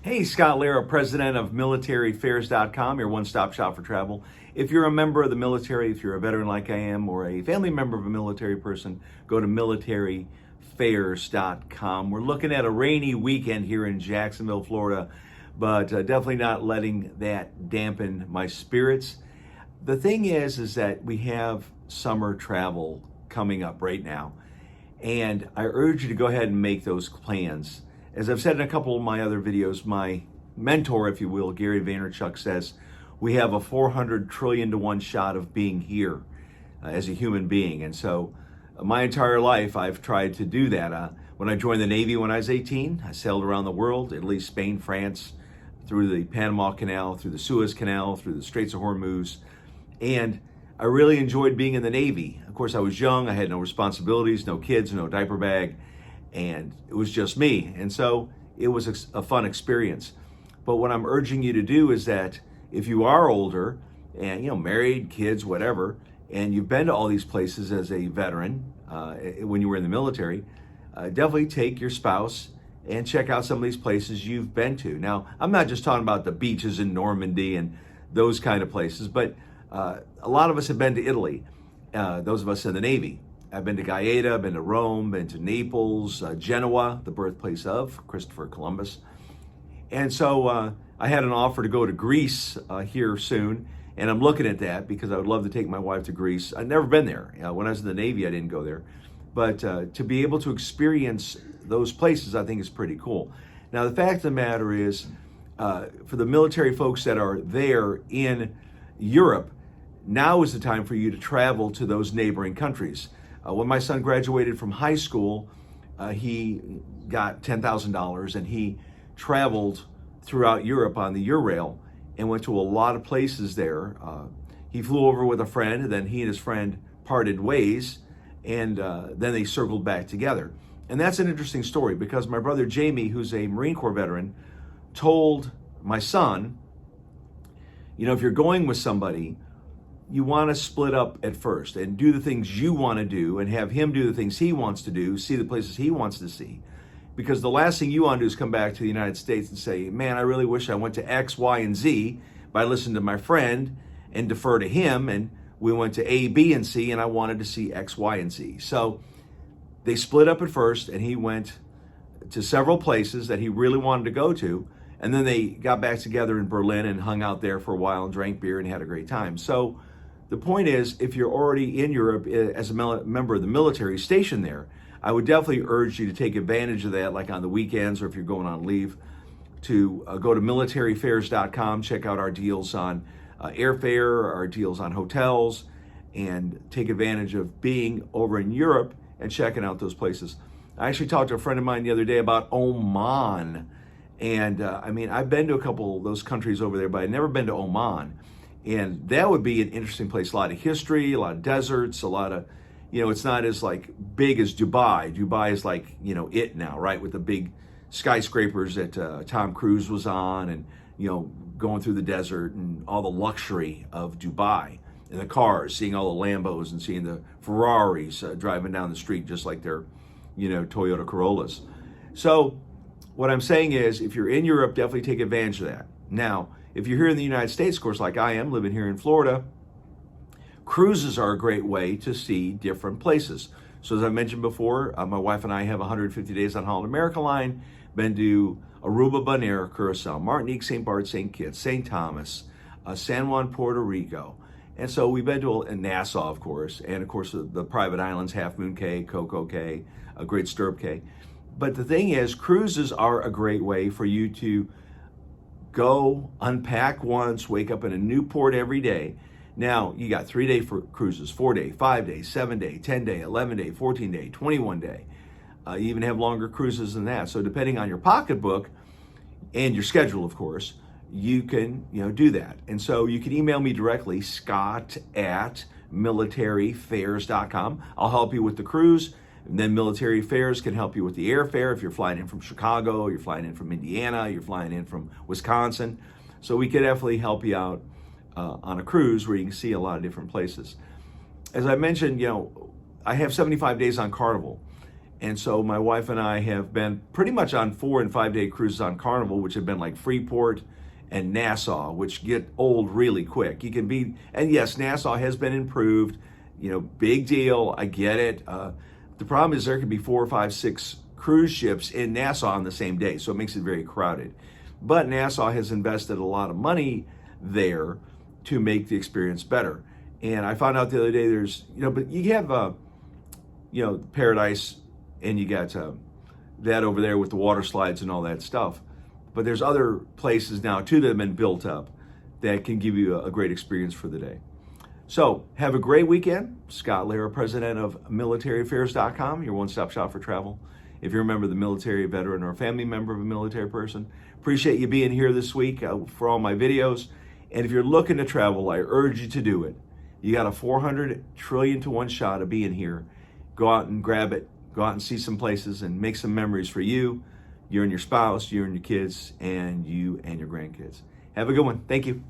Hey, Scott Lara, president of militaryfairs.com, your one-stop shop for travel. If you're a member of the military, if you're a veteran like I am, or a family member of a military person, go to militaryfairs.com. We're looking at a rainy weekend here in Jacksonville, Florida, but definitely not letting that dampen my spirits. The thing is that we have summer travel coming up right now, and I urge you to go ahead and make those plans. As I've said in a couple of my other videos, my mentor, if you will, Gary Vaynerchuk, says we have a 400 trillion to 1 shot of being here as a human being. And so my entire life, I've tried to do that. When I joined the Navy when I was 18, I sailed around the world, Italy, Spain, France, through the Panama Canal, through the Suez Canal, through the Straits of Hormuz. And I really enjoyed being in the Navy. Of course, I was young, I had no responsibilities, no kids, no diaper bag, and it was just me. And so it was a fun experience. But what I'm urging you to do is that if you are older and, married, kids, whatever, and you've been to all these places as a veteran when you were in the military, definitely take your spouse and check out some of these places you've been to. Now, I'm not just talking about the beaches in Normandy and those kind of places, but a lot of us have been to Italy, those of us in the Navy. I've been to Gaeta, I've been to Rome, been to Naples, Genoa, the birthplace of Christopher Columbus. And so I had an offer to go to Greece here soon, and I'm looking at that because I would love to take my wife to Greece. I've never been there. When I was in the Navy, I didn't go there. But to be able to experience those places, I think is pretty cool. Now, the fact of the matter is, for the military folks that are there in Europe, now is the time for you to travel to those neighboring countries. When my son graduated from high school, he got $10,000 and he traveled throughout Europe on the Eurail and went to a lot of places there. He flew over with a friend, and then he and his friend parted ways, and then they circled back together. And that's an interesting story because my brother Jamie, who's a Marine Corps veteran, told my son, if you're going with somebody, you want to split up at first and do the things you want to do and have him do the things he wants to do, see the places he wants to see. Because the last thing you want to do is come back to the United States and say, man, I really wish I went to X, Y, and Z, but I listened to my friend and defer to him, and we went to A, B, and C, and I wanted to see X, Y, and Z. So they split up at first, and he went to several places that he really wanted to go to, and then they got back together in Berlin and hung out there for a while and drank beer and had a great time. So the point is, if you're already in Europe as a member of the military stationed there, I would definitely urge you to take advantage of that, like on the weekends or if you're going on leave, to go to militaryfairs.com, check out our deals on airfare, our deals on hotels, and take advantage of being over in Europe and checking out those places. I actually talked to a friend of mine the other day about Oman. And I've been to a couple of those countries over there, but I've never been to Oman. And that would be an interesting place. A lot of history, a lot of deserts, a lot of, it's not as big as Dubai. Dubai is it now, right? With the big skyscrapers that Tom Cruise was on and, going through the desert and all the luxury of Dubai and the cars, seeing all the Lambos and seeing the Ferraris driving down the street just like they're, Toyota Corollas. So what I'm saying is, if you're in Europe, definitely take advantage of that. Now, if you're here in the United States, of course, like I am, living here in Florida, cruises are a great way to see different places. So as I mentioned before, my wife and I have 150 days on Holland America Line, been to Aruba, Bonaire, Curacao, Martinique, St. Bart, St. Kitts, St. Thomas, San Juan, Puerto Rico. And so we've been to Nassau, of course, and of course the private islands, Half Moon Cay, Coco Cay, Great Stirrup Cay. But the thing is, cruises are a great way for you to go, unpack once, wake up in a new port every day. Now, you got 3-day cruises, 4-day, 5-day, 7-day, 10-day, 11-day, 14-day, 21-day. You even have longer cruises than that. So depending on your pocketbook and your schedule, of course, you can do that. And so you can email me directly, scott@militaryfairs.com. I'll help you with the cruise. And then Military Affairs can help you with the airfare if you're flying in from Chicago, you're flying in from Indiana, you're flying in from Wisconsin. So we could definitely help you out on a cruise where you can see a lot of different places. As I mentioned, I have 75 days on Carnival. And so my wife and I have been pretty much on 4 and 5 day cruises on Carnival, which have been like Freeport and Nassau, which get old really quick. You can be, and yes, Nassau has been improved, big deal. I get it. The problem is there can be 4, 5, 6 cruise ships in Nassau on the same day, so it makes it very crowded. But Nassau has invested a lot of money there to make the experience better. And I found out the other day but you have, Paradise, and you got that over there with the water slides and all that stuff. But there's other places now too that have been built up that can give you a great experience for the day. So have a great weekend. Scott Lara, president of militaraffairs.com, your one-stop shop for travel. If you're a member of the military, a veteran, or a family member of a military person, appreciate you being here this week for all my videos. And if you're looking to travel, I urge you to do it. You got a 400 trillion to 1 shot of being here. Go out and grab it. Go out and see some places and make some memories for you and your spouse, you and your kids, and you and your grandkids. Have a good one. Thank you.